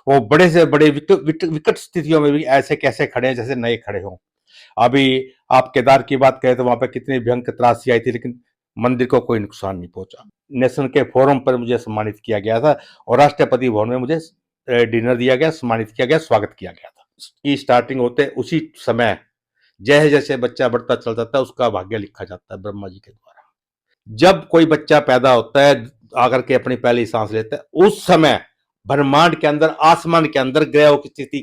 वो बड़े से बड़े विकट स्थितियों में भी ऐसे कैसे खड़े हैं जैसे नए खड़े हों। अभी आप केदार की बात करें तो वहां पे कितनी भयंकर त्रासदी आई थी, लेकिन मंदिर को कोई नुकसान नहीं पहुंचा। नेशन के फोरम पर मुझे सम्मानित किया गया था और राष्ट्रपति भवन में मुझे डिनर दिया गया, सम्मानित किया गया, स्वागत किया गया था। की स्टार्टिंग होते उसी समय जैसे जैसे बच्चा बढ़ता चल जाता है उसका भाग्य लिखा जाता है ब्रह्मा जी के द्वारा। जब कोई बच्चा पैदा होता है, आकर के अपनी पहली सांस लेता है, उस समय ब्रह्मांड के अंदर, आसमान के अंदर ग्रहों की स्थिति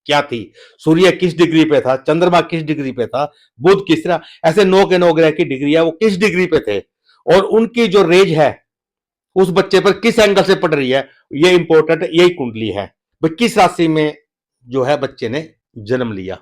क्या थी, सूर्य किस डिग्री पे था, चंद्रमा किस डिग्री पे था, बुध किस तरह, ऐसे 9 के 9 ग्रह की डिग्री है, वो किस डिग्री पे थे और उनकी जो रेज है उस बच्चे पर किस एंगल से पड़ रही है, ये इंपॉर्टेंट, यही कुंडली है। किस राशि में जो है बच्चे ने जन्म लिया।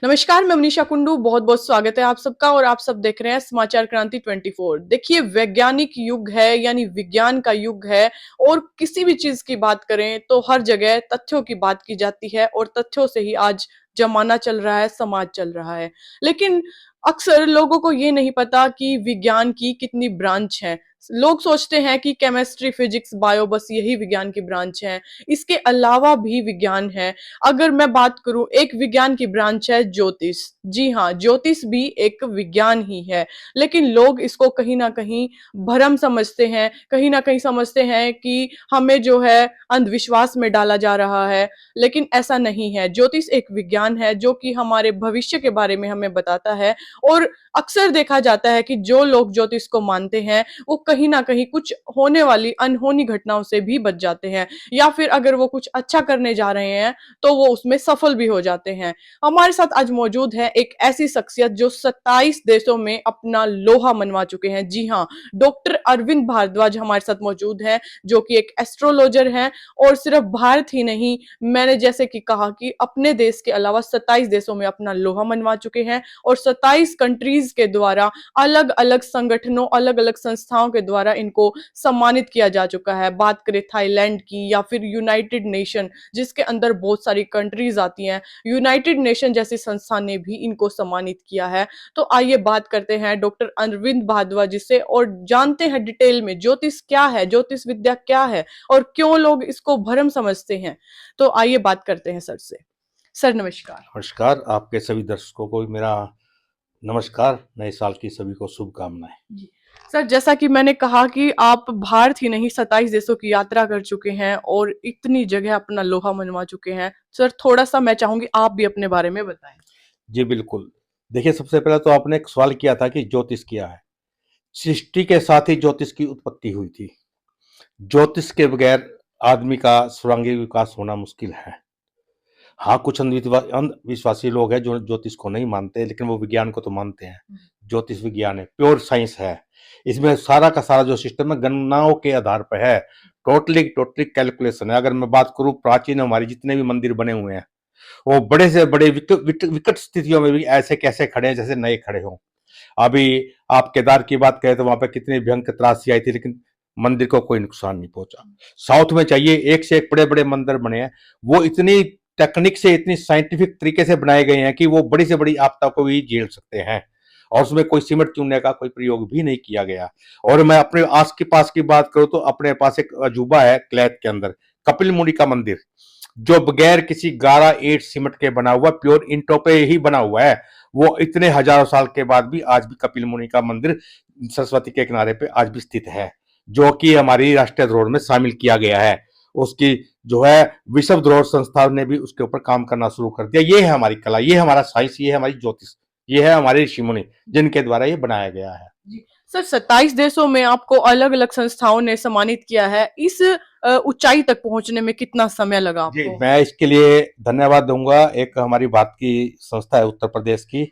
नमस्कार, मैं मनीषा कुंडू, बहुत बहुत स्वागत है आप सबका और आप सब देख रहे हैं समाचार क्रांति 24। देखिए, वैज्ञानिक युग है यानी विज्ञान का युग है और किसी भी चीज की बात करें तो हर जगह तथ्यों की बात की जाती है और तथ्यों से ही आज जमाना चल रहा है, समाज चल रहा है। लेकिन अक्सर लोगों को ये नहीं पता कि विज्ञान की कितनी ब्रांच है। लोग सोचते हैं कि केमिस्ट्री, फिजिक्स, बायो बस यही विज्ञान की ब्रांच है। इसके अलावा भी विज्ञान है। अगर मैं बात करूं, एक विज्ञान की ब्रांच है ज्योतिष। जी हाँ, ज्योतिष भी एक विज्ञान ही है, लेकिन लोग इसको कहीं ना कहीं भ्रम समझते हैं, कहीं ना कहीं समझते हैं कि हमें जो है अंधविश्वास में डाला जा रहा है, लेकिन ऐसा नहीं है। ज्योतिष एक विज्ञान है जो कि हमारे भविष्य के बारे में हमें बताता है और अक्सर देखा जाता है कि जो लोग ज्योतिष को मानते हैं वो कहीं ना कहीं कुछ होने वाली अनहोनी घटनाओं से भी बच जाते हैं, या फिर अगर वो कुछ अच्छा करने जा रहे हैं तो वो उसमें सफल भी हो जाते हैं। हमारे साथ आज मौजूद है एक ऐसी शख्सियत जो 27 देशों में अपना लोहा मनवा चुके हैं। जी हाँ, डॉक्टर अरविंद भारद्वाज हमारे साथ मौजूद हैं, जो कि एक एस्ट्रोलॉजर हैं और सिर्फ भारत ही नहीं, मैंने जैसे कि कहा कि अपने देश के अलावा 27 देशों में अपना लोहा मनवा चुके हैं और 27 कंट्रीज के द्वारा, अलग अलग संगठनों, अलग अलग संस्थाओं के द्वारा इनको सम्मानित किया जा चुका है। बात करें थाईलैंड की या फिर यूनाइटेड नेशन, जिसके अंदर बहुत सारी कंट्रीज आती हैं, यूनाइटेड नेशन जैसी संस्था ने भी इनको सम्मानित किया है। तो आइए बात करते हैं डॉक्टर अरविंद भारद्वाज से और जानते हैं डिटेल में ज्योतिष क्या है, ज्योतिष विद्या क्या है और क्यों लोग इसको भ्रम समझते हैं। तो आइए बात करते हैं सर से। सर नमस्कार। नमस्कार, आपके सभी दर्शकों को भी मेरा नमस्कार। नए साल की सभी को शुभकामनाएं। सर, जैसा कि मैंने कहा कि आप भारत ही नहीं 27 देशों की यात्रा कर चुके हैं और इतनी जगह अपना लोहा मनवा चुके हैं। सर, थोड़ा सा मैं चाहूंगी आप भी अपने बारे में बताएं। जी बिल्कुल। देखिए, सबसे पहले तो आपने एक सवाल किया था कि ज्योतिष क्या है। सृष्टि के साथ ही ज्योतिष की उत्पत्ति हुई थी। ज्योतिष के बगैर आदमी का सर्वांगीण विकास होना मुश्किल है। हाँ, कुछ अंधविश्वासी लोग हैं जो ज्योतिष को नहीं मानते, लेकिन वो विज्ञान को तो मानते हैं। ज्योतिष विज्ञान है, प्योर साइंस है। इसमें सारा का सारा जो सिस्टम है गणनाओं के आधार पर है, टोटली कैलकुलेशन है। अगर मैं बात करूं, प्राचीन हमारे जितने भी मंदिर बने हुए हैं वो बड़े से बड़े विकट स्थितियों में भी ऐसे कैसे खड़े हैं जैसे नए खड़े हों। अभी आप केदार की बात करें तो वहां पे कितनी भयंकर त्रासदी आई थी, लेकिन मंदिर को कोई नुकसान नहीं पहुंचा। साउथ में चाहिए, एक से एक बड़े बड़े मंदिर बने हैं, वो इतनी टेक्निक से, इतनी साइंटिफिक तरीके से बनाए गए हैं कि वो बड़ी से बड़ी आपदा को भी झेल सकते हैं और उसमें कोई सीमेंट चुनने का कोई प्रयोग भी नहीं किया गया। और मैं अपने आस के पास की बात करूं तो अपने पास एक अजूबा है क्लैत के अंदर, कपिल मुनि का मंदिर, जो बगैर किसी गारा ईंट सीमेंट के बना हुआ, प्योर ईंटों पे ही बना हुआ है। वो इतने हजारों साल के बाद भी आज भी कपिल मुनि का मंदिर सरस्वती के किनारे पे आज भी स्थित है, जो कि हमारी राष्ट्रीय धरोहर में शामिल किया गया है। उसकी जो है विश्व धरोहर संस्था ने भी उसके ऊपर काम करना शुरू कर दिया। ये है हमारी कला, ये है हमारा साइंस, ये है हमारी ज्योतिष, ये है हमारे ऋषि मुनि जिनके द्वारा ये बनाया गया है। सर, 27 देशों में आपको अलग अलग संस्थाओं ने सम्मानित किया है। इस ऊंचाई तक पहुंचने में कितना समय लगा आपको? जी, मैं इसके लिए धन्यवाद दूंगा। एक हमारी भारत की संस्था है उत्तर प्रदेश की,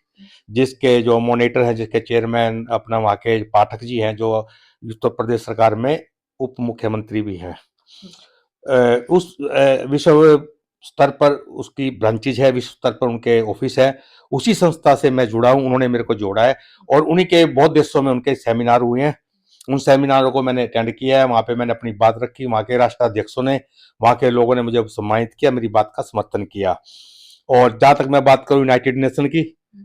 जिसके जो मॉनिटर है, जिसके चेयरमैन अपना वहाँ के पाठक जी हैं, जो उत्तर प्रदेश सरकार में उप मुख्यमंत्री भी हैं। उस विश्व स्तर पर उसकी ब्रांचेज है, विश्व स्तर पर उनके ऑफिस है। उसी संस्था से मैं जुड़ा हूँ, उन्होंने मेरे को जोड़ा है और उन्हीं के बहुत देशों में उनके सेमिनार हुए हैं। उन सेमिनारों को मैंने अटेंड किया है, वहाँ पे मैंने अपनी बात रखी, वहाँ के राष्ट्राध्यक्षों ने, वहाँ के लोगों ने मुझे सम्मानित किया, मेरी बात का समर्थन किया। और जहाँ तक मैं बात करूँ यूनाइटेड नेशन की,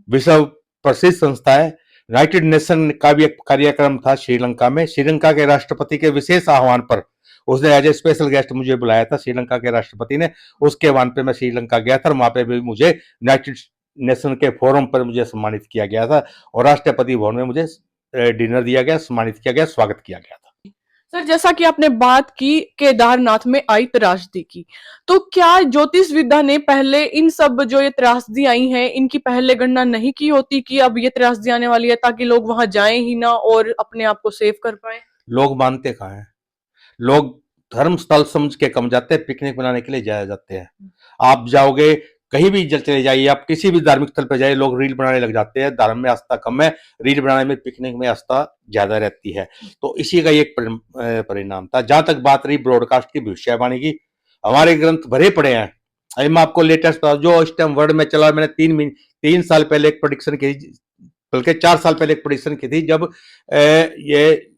विश्व प्रसिद्ध संस्था है। यूनाइटेड नेशन का भी एक कार्यक्रम था श्रीलंका में। श्रीलंका के राष्ट्रपति के विशेष आह्वान पर उसने एज ए स्पेशल गेस्ट मुझे बुलाया था श्रीलंका के राष्ट्रपति ने। उसके आह्वान पे मैं श्रीलंका गया था और वहां पे भी मुझे यूनाइटेड नेशन के फोरम पर मुझे सम्मानित किया गया था और राष्ट्रपति भवन में मुझे डिनर दिया गया, सम्मानित किया गया, स्वागत किया गया था। सर, जैसा कि आपने बात की केदारनाथ में आई त्रासदी की, तो क्या ज्योतिष विद्या ने पहले इन सब जो ये त्रासदी आई हैं, इनकी पहले गणना नहीं की होती कि अब ये त्रासदी आने वाली है, ताकि लोग वहां जाएं ही ना और अपने आप को सेव कर पाए? लोग मानते कहाँ हैं? लोग धर्म स्थल समझ के कम जाते हैं, पिकनिक मनाने के लिए जाया जाते हैं। आप जाओगे कहीं भी चले जाइए, आप किसी भी धार्मिक स्थल पर जाइए, लोग रील बनाने लग जाते हैं। धर्म में आस्था कम है, रील बनाने में, पिकनिक में आस्था ज्यादा रहती है। तो इसी का एक परिणाम था। जहां तक बात रही ब्रॉडकास्ट की, भविष्यवाणी की, हमारे ग्रंथ भरे पड़े हैं। अभी मैं आपको लेटेस्ट बता, जो इस टाइम वर्ल्ड में चला, मैंने 3 साल पहले एक प्रेडिक्शन की, बल्कि 4 साल पहले एक प्रेडिक्शन की थी, जब ये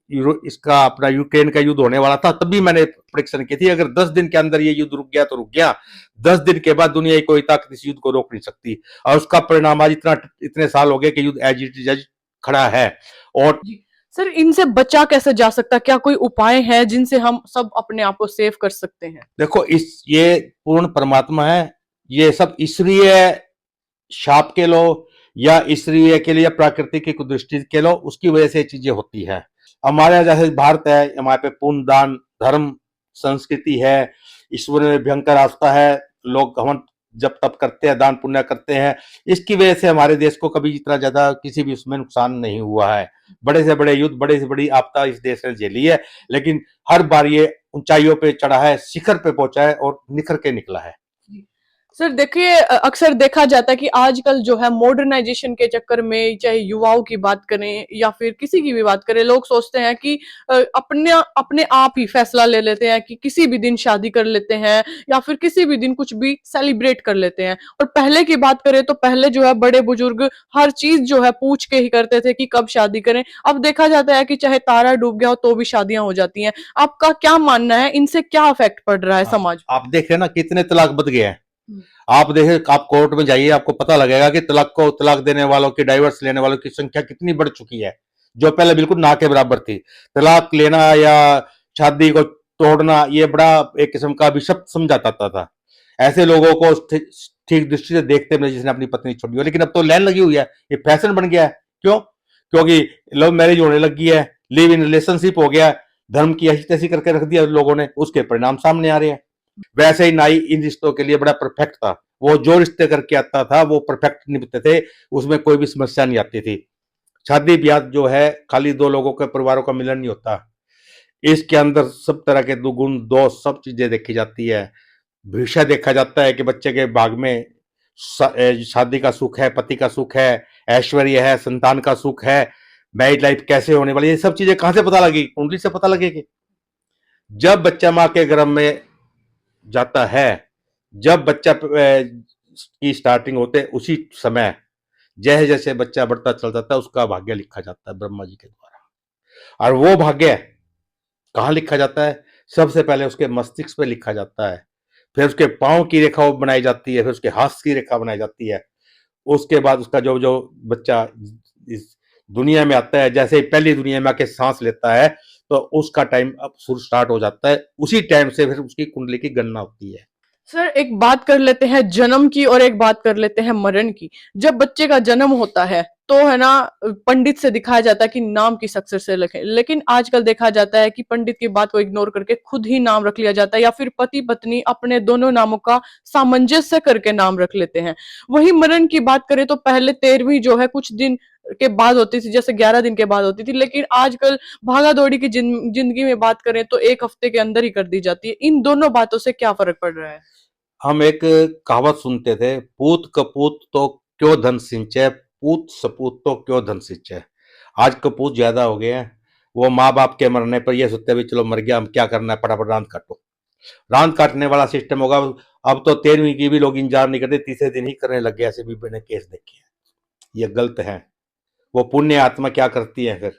इसका अपना यूक्रेन का युद्ध होने वाला था, तब भी मैंने प्रेडिक्शन की थी, अगर 10 दिन के अंदर ये युद्ध रुक गया तो रुक गया, 10 दिन के बाद दुनिया की कोई ताकत इस युद्ध को रोक नहीं सकती। और उसका परिणाम आज इतने साल हो गए कि युद्ध एज इट इज खड़ा है। और सर, इनसे बचा कैसे जा सकता? क्या कोई उपाय है जिनसे हम सब अपने आप को सेव कर सकते हैं? देखो, ये पूर्ण परमात्मा है, ये सब ईश्वरीय शाप के लो या ईश्वरीय के लिए प्राकृतिक की कुदृष्टि के लो, उसकी वजह से चीजें होती है। हमारे यहाँ जैसे भारत है, हमारे पे पुण्य दान धर्म संस्कृति है, ईश्वर में भयंकर आस्था है, लोग हवन जब तप करते हैं, दान पुण्य करते हैं। इसकी वजह से हमारे देश को कभी इतना ज्यादा किसी भी उसमें नुकसान नहीं हुआ है। बड़े से बड़े युद्ध, बड़े से बड़ी आपदा इस देश ने झेली है, लेकिन हर बार ये ऊंचाइयों पे चढ़ा है, शिखर पे पहुंचा है और निखर के निकला है। सर देखिए, अक्सर देखा जाता है कि आजकल जो है मॉडर्नाइजेशन के चक्कर में, चाहे युवाओं की बात करें या फिर किसी की भी बात करें, लोग सोचते हैं कि अपने अपने आप ही फैसला ले लेते हैं कि किसी भी दिन शादी कर लेते हैं या फिर किसी भी दिन कुछ भी सेलिब्रेट कर लेते हैं। और पहले की बात करें तो पहले जो है बड़े बुजुर्ग हर चीज जो है पूछ के ही करते थे कि कब शादी करें। अब देखा जाता है कि चाहे तारा डूब गया हो तो भी शादियां हो जाती हैं। आपका क्या मानना है, इनसे क्या इफेक्ट पड़ रहा है समाज पर? आप देख रहे हैं ना कितने तलाक बच गए हैं। आप देखें, आप कोर्ट में जाइए, आपको पता लगेगा कि तलाक देने वालों की, डाइवर्स लेने वालों की संख्या कितनी बढ़ चुकी है, जो पहले बिल्कुल ना के बराबर थी। तलाक लेना या शादी को तोड़ना ये बड़ा एक किस्म का अभिशप्त समझा जाता था। ऐसे लोगों को ठीक दृष्टि से देखते हैं जिसने अपनी पत्नी छोड़ी हो। लेकिन अब तो लाइन लगी हुई है, ये फैशन बन गया है। क्यों? क्योंकि लव मैरिज होने लगी है, लिव इन रिलेशनशिप हो गया, धर्म की ऐसी तैसी करके रख दिया लोगों ने, उसके परिणाम सामने आ रहे हैं। वैसे ही नाई इन रिश्तों के लिए बड़ा परफेक्ट था, वो जो रिश्ते करके आता था वो परफेक्ट निभते थे, उसमें कोई भी समस्या नहीं आती थी। शादी ब्याह जो है खाली दो लोगों के परिवारों का मिलन नहीं होता, इसके अंदर सब तरह के दुगुण दोष सब चीजें देखी जाती है। भविष्य देखा जाता है कि बच्चे के भाग में शादी का सुख है, पति का सुख है, ऐश्वर्य है, संतान का सुख है, मैरिड लाइफ कैसे होने वाली है। ये सब चीजें कहां से पता लगी? कुंडली से पता लगेगी। जब बच्चा माँ के गर्भ में जाता है, जब बच्चा की स्टार्टिंग होते है, उसी समय जैसे जैसे बच्चा बढ़ता चल जाता है उसका भाग्य लिखा जाता है ब्रह्मा जी के द्वारा। और वो भाग्य कहाँ लिखा जाता है? सबसे पहले उसके मस्तिष्क पे लिखा जाता है, फिर उसके पांव की रेखा बनाई जाती है, फिर उसके हाथ की रेखा बनाई जाती है। उसके बाद उसका जो जो बच्चा इस दुनिया में आता है, जैसे ही पहली दुनिया में आके सांस लेता है तो उसका टाइम अब शुरू स्टार्ट हो जाता है। उसी टाइम से फिर उसकी कुंडली की गणना होती है। सर, एक बात कर लेते हैं जन्म की और एक बात कर लेते हैं मरण की। जब बच्चे का जन्म होता है तो है ना, पंडित से दिखाया जाता है कि नाम किस अक्षर से लिखें, लेकिन आजकल देखा जाता है कि पंडित की बात को इग्नोर करके खुद ही नाम रख लिया जाता है, या फिर पति पत्नी अपने दोनों नामों का सामंजस्य करके नाम रख लेते हैं। वही मरण की बात करें तो पहले 13वीं जो है कुछ दिन के बाद होती थी, जैसे 11 दिन के बाद होती थी, लेकिन आजकल भागा दौड़ी की जिंदगी में बात करें तो 1 हफ्ते के अंदर ही कर दी जाती है। इन दोनों बातों से क्या फर्क पड़ रहा है? हम एक कहावत सुनते थे, पूत कपूत तो क्यों धन सिंचे, पूत सपूत तो क्यों धन सिंचे। आज कपूत ज्यादा हो गए हैं, वो माँ बाप के मरने पर ये सोचते भी चलो मर गया, हम क्या करना है, फटाफट रांत काटो। रांत काटने वाला सिस्टम होगा। अब तो 13वीं की भी लोग इंतजार नहीं करते, तीसरे दिन ही करने लग गए। ऐसे भी मैंने केस देखे हैं। ये गलत है। वो पुण्य आत्मा क्या करती है फिर?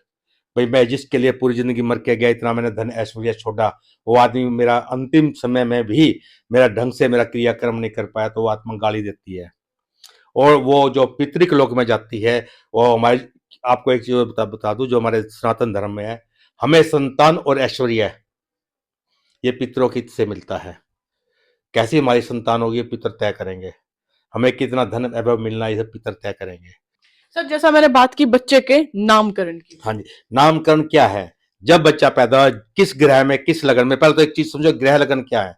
भाई मैं जिसके लिए पूरी जिंदगी मर के गया, इतना मैंने धन ऐश्वर्य छोड़ा, वो आदमी मेरा अंतिम समय में भी मेरा ढंग से मेरा क्रियाक्रम नहीं कर पाया, तो वो आत्मा गाली देती है। और वो जो पितृक लोक में जाती है, वो हमारे, आपको एक चीज बता दूं जो हमारे सनातन धर्म में है, हमें संतान और ऐश्वर्य ये पितरों की से मिलता है। कैसी हमारी संतान होगी ये पितर तय करेंगे। हमें कितना धन वैभव मिलना ये सब पितर तय करेंगे। सर जैसा मैंने बात की बच्चे के नामकरण की, हाँ जी, नामकरण क्या है? जब बच्चा पैदा हो, किस ग्रह में, किस लगन में, पहले तो एक चीज समझो, ग्रह लगन क्या है।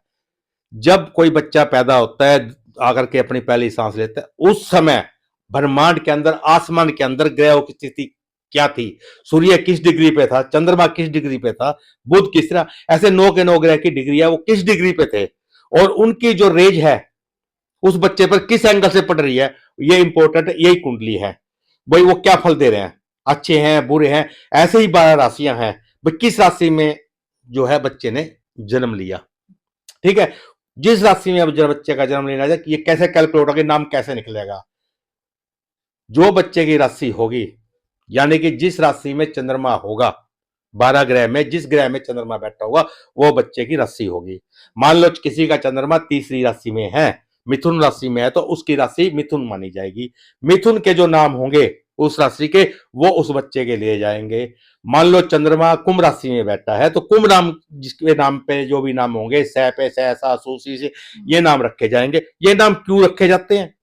जब कोई बच्चा पैदा होता है, आकर के अपनी पहली सांस लेता है, उस समय ब्रह्मांड के अंदर, आसमान के अंदर ग्रहों की स्थिति क्या थी, सूर्य किस डिग्री पे था, चंद्रमा किस डिग्री पे था, बुध किस तरह, ऐसे 9 के 9 ग्रह की डिग्री है, वो किस डिग्री पे थे, और उनकी जो रेज है उस बच्चे पर किस एंगल से पड़ रही है, ये इंपॉर्टेंट, यही कुंडली है भाई। वो क्या फल दे रहे हैं, अच्छे हैं बुरे हैं, ऐसे ही 12 राशियां हैं भाई। किस राशि में जो है बच्चे ने जन्म लिया, ठीक है। जिस राशि में अब बच्चे का जन्म लेना है, ये कैसे कैलकुलेट होगा, नाम कैसे निकलेगा। जो बच्चे की राशि होगी, यानी कि जिस राशि में चंद्रमा होगा, 12 ग्रह में जिस ग्रह में चंद्रमा बैठा होगा वो बच्चे की राशि होगी। मान लो किसी का चंद्रमा तीसरी राशि में है, मिथुन राशि में है, तो उसकी राशि मिथुन मानी जाएगी। मिथुन के जो नाम होंगे उस राशि के, वो उस बच्चे के लिए जाएंगे। मान लो चंद्रमा कुंभ राशि में बैठा है, तो कुंभ नाम, जिसके नाम पे जो भी नाम होंगे, सै पे सहसा सूसी से, ये नाम रखे जाएंगे। ये नाम क्यों रखे जाते हैं?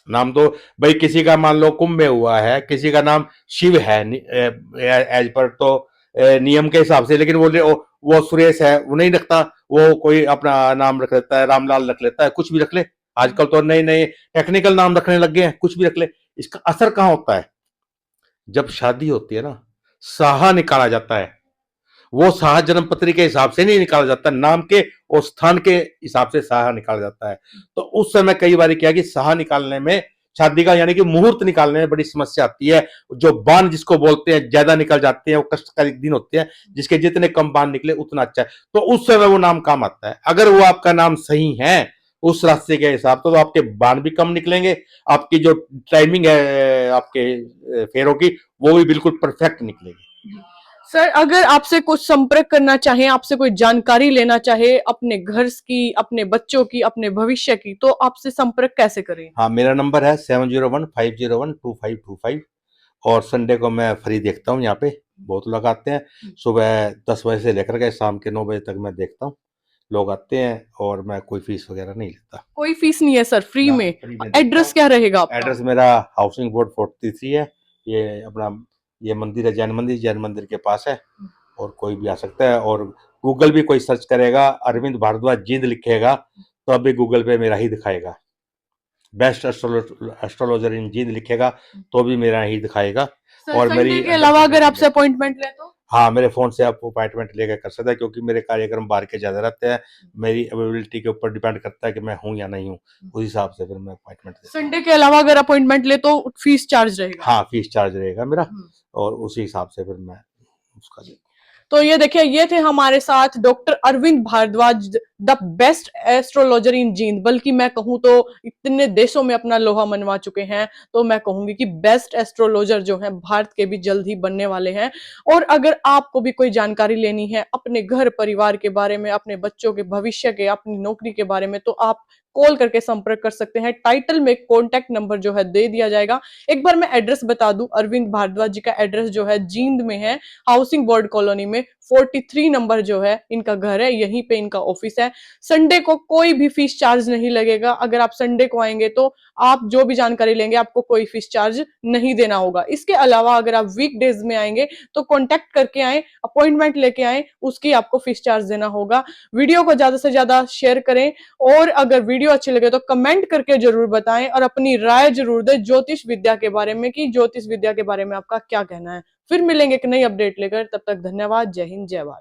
नाम तो भाई किसी का मान लो कुंभ में हुआ है, किसी का नाम शिव है एज पर तो नियम के हिसाब से, लेकिन वो सुरेश है, वो नहीं रखता, वो कोई अपना नाम रख लेता है, रामलाल रख लेता है, कुछ भी रख ले। आजकल तो नए नए टेक्निकल नाम रखने लग गए हैं, कुछ भी रख ले। इसका असर कहाँ होता है? जब शादी होती है ना, साहा निकाला जाता है। वो साहा जन्म पत्री के हिसाब से नहीं निकाला जाता, नाम के और स्थान के हिसाब से साहा निकाला जाता है। तो उस समय कई बार क्या कि साहा निकालने में, शादी का यानी कि मुहूर्त निकालने में बड़ी समस्या आती है। जो बाण जिसको बोलते हैं ज्यादा निकल जाते हैं, वो कष्टकारी दिन होते हैं। जिसके जितने कम बाण निकले उतना अच्छा है, तो उस समय वो नाम काम आता है। अगर वो आपका नाम सही है उस राशि के हिसाब से, तो आपके बाण भी कम निकलेंगे, आपकी जो टाइमिंग है आपके फेरों की, वो भी बिल्कुल परफेक्ट निकलेगी। सर अगर आपसे कुछ संपर्क करना चाहे, आपसे कोई जानकारी लेना चाहे अपने घर की, अपने बच्चों की, अपने भविष्य की, तो आपसे संपर्क कैसे करें? हाँ, मेरा नंबर है 7015012525 और संडे को मैं फ्री देखता हूँ। यहाँ पे बहुत लोग आते हैं, सुबह 10 बजे से लेकर के शाम के 9 बजे तक मैं देखता हूँ। लोग आते हैं और मैं कोई फीस वगैरह नहीं लेता। कोई फीस नहीं है सर, फ्री ना, में। फ्री में देखता एड्रेस हूँ। क्या रहेगा आपका? एड्रेस मेरा हाउसिंग बोर्ड 43 है। ये अपना ये मंदिर है, जैन मंदिर के पास है, और कोई भी आ सकता है। और गूगल भी कोई सर्च करेगा, अरविंद भारद्वाज जींद लिखेगा, तो अभी गूगल पे मेरा ही दिखाएगा। बेस्ट एस्ट्रोलॉजर इन जींद लिखेगा तो भी मेरा ही दिखाएगा। और मेरी के अलावा अगर आपसे अपॉइंटमेंट ले तो? हाँ, मेरे फोन से आप अपॉइंटमेंट लेकर कर सकते हैं, क्योंकि मेरे कार्यक्रम बाहर के ज्यादा रहते हैं। मेरी अवेलेबिलिटी के ऊपर डिपेंड करता है कि मैं हूँ या नहीं हूँ, उस हिसाब से फिर मैं अपॉइंटमेंट देता हूँ। संडे के अलावा अगर अपॉइंटमेंट ले तो फीस चार्ज रहेगा? हाँ, फीस चार्ज रहेगा मेरा, और उसी हिसाब से फिर मैं उसका। तो ये देखिए, ये थे हमारे साथ doctor Arvind Bhardwaj, the best astrologer in Jind. बल्कि मैं कहूं तो इतने देशों में अपना लोहा मनवा चुके हैं, तो मैं कहूंगी कि बेस्ट एस्ट्रोलॉजर जो हैं भारत के भी जल्द ही बनने वाले हैं। और अगर आपको भी कोई जानकारी लेनी है अपने घर परिवार के बारे में, अपने बच्चों के भविष्य के, अपनी नौकरी के बारे में, तो आप कॉल करके संपर्क कर सकते हैं। टाइटल में कॉन्टैक्ट नंबर जो है दे दिया जाएगा। एक बार मैं एड्रेस बता दूं, अरविंद भारद्वाज जी का एड्रेस जो है जींद में है, हाउसिंग बोर्ड कॉलोनी में 43 नंबर जो है इनका घर है, यहीं पे इनका ऑफिस है। संडे को कोई भी फीस चार्ज नहीं लगेगा। अगर आप संडे को आएंगे तो आप जो भी जानकारी लेंगे आपको कोई फीस चार्ज नहीं देना होगा। इसके अलावा अगर आप वीकडेज में आएंगे तो कॉन्टैक्ट करके आए, अपॉइंटमेंट लेके आए, उसकी आपको फीस चार्ज देना होगा। वीडियो को ज्यादा से ज्यादा शेयर करें, और अगर वीडियो अच्छी लगे तो कमेंट करके जरूर बताएं, और अपनी राय जरूर दें ज्योतिष विद्या के बारे में, कि ज्योतिष विद्या के बारे में आपका क्या कहना है। फिर मिलेंगे एक नई अपडेट लेकर, तब तक धन्यवाद। जय हिंद, जय भारत।